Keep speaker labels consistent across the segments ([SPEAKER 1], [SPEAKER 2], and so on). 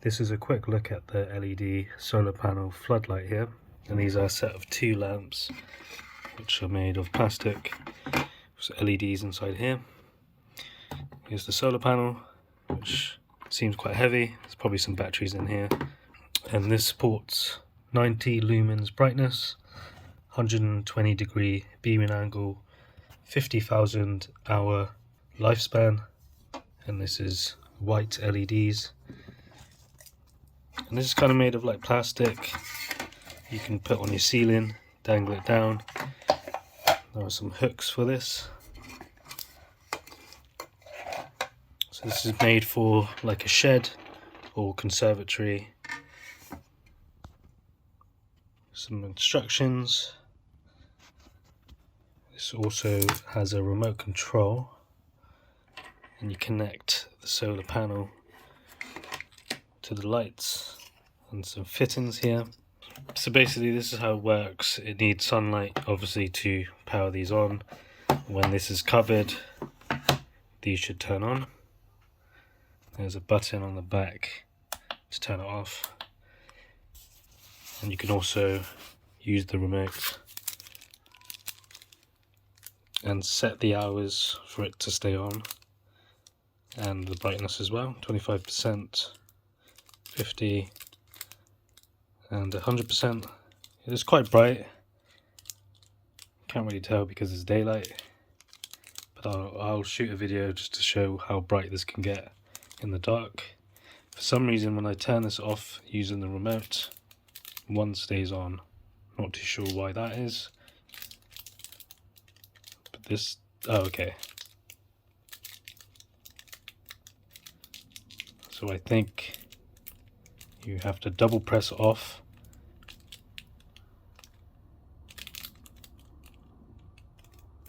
[SPEAKER 1] This is a quick look at the LED solar panel floodlight here, and these are a set of 2 lamps which are made of plastic with LEDs inside here. Here's the solar panel, which seems quite heavy. There's probably some batteries in here, and this supports 90 lumens brightness, 120 degree beaming angle, 50,000 hour lifespan, and this is white LEDs. And this is kind of made of like plastic. You can put on your ceiling, dangle it down. There are some hooks for this. So this is made for like a shed or conservatory. Some instructions. This also has a remote control, and you connect the solar panel to the lights, and some fittings here. So basically this is how it works. It needs sunlight obviously to power these on. When this is covered, these should turn on. There's a button on the back to turn it off, and you can also use the remote and set the hours for it to stay on, and the brightness as well, 25%, 50 and 100%. It is quite bright, can't really tell because it's daylight, but I'll shoot a video just to show how bright this can get in the dark. For some reason when I turn this off using the remote, one stays on. Not too sure why that is, but this, oh okay. So I think you have to double press off.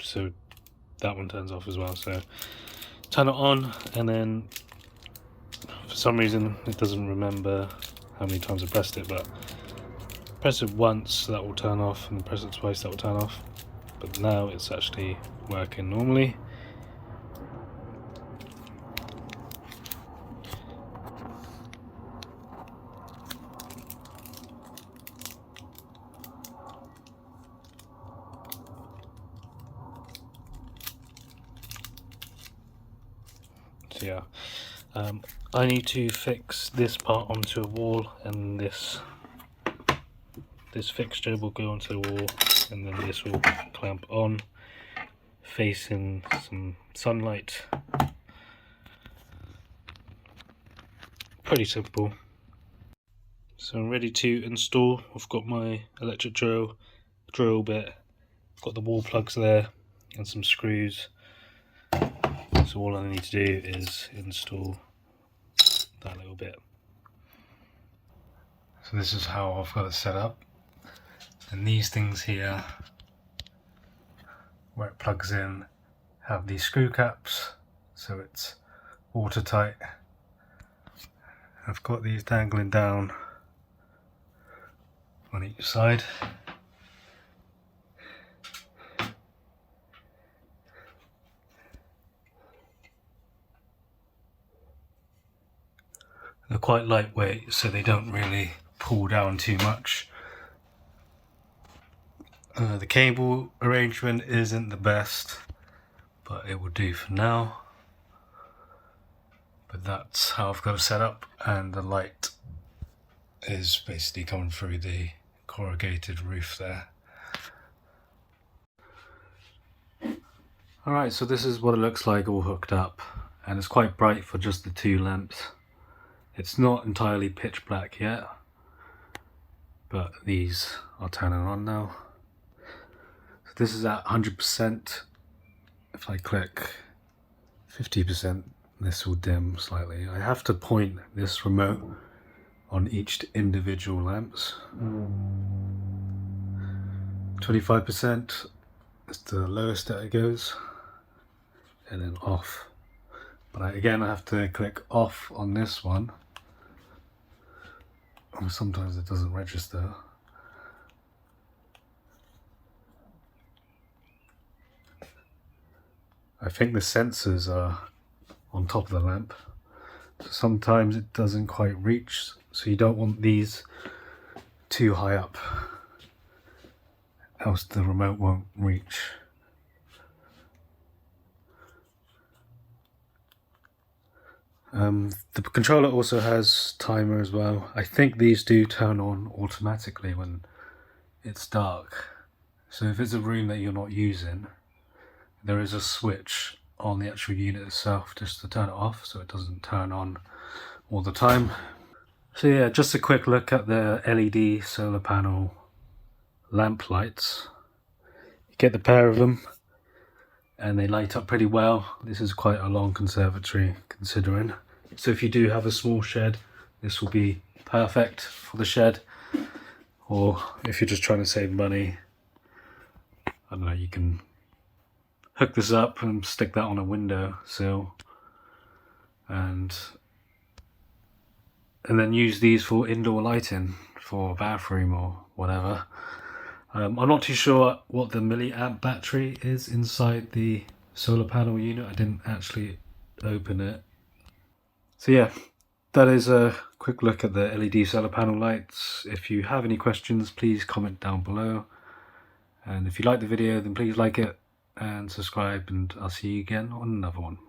[SPEAKER 1] So that one turns off as well. So turn it on, and then for some reason it doesn't remember how many times I pressed it, but press it once, that will turn off, and then press it twice, that will turn off. But now it's actually working normally. So yeah, I need to fix this part onto a wall, and this fixture will go onto the wall, and then this will clamp on facing some sunlight. Pretty simple. So I'm ready to install. I've got my electric drill bit, got the wall plugs there and some screws. So all I need to do is install that little bit. So this is how I've got it set up. And these things here, where it plugs in, have these screw caps, so it's watertight. I've got these dangling down on each side. They're quite lightweight, so they don't really pull down too much. The cable arrangement isn't the best, but it will do for now. But that's how I've got it set up, and the light is basically coming through the corrugated roof there. Alright, so this is what it looks like all hooked up, and it's quite bright for just the 2 lamps. It's not entirely pitch black yet, but these are turning on now. So this is at 100%. If I click 50%, this will dim slightly. I have to point this remote on each individual lamps. 25% is the lowest that it goes, and then off. But again, I have to click off on this one. Or sometimes it doesn't register. I think the sensors are on top of the lamp. So sometimes it doesn't quite reach, so you don't want these too high up, else the remote won't reach. The controller also has timer as well. I think these do turn on automatically when it's dark. So if it's a room that you're not using, there is a switch on the actual unit itself just to turn it off so it doesn't turn on all the time. So yeah, just a quick look at the LED solar panel lamp lights. You get the pair of them and they light up pretty well. This is quite a long conservatory considering. So if you do have a small shed, this will be perfect for the shed. Or if you're just trying to save money, I don't know, you can hook this up and stick that on a window sill and then use these for indoor lighting for a bathroom or whatever. I'm not too sure what the milliamp battery is inside the solar panel unit. I didn't actually open it. So yeah, that is a quick look at the LED solar panel lights. If you have any questions, please comment down below. And if you like the video, then please like it and subscribe, and I'll see you again on another one.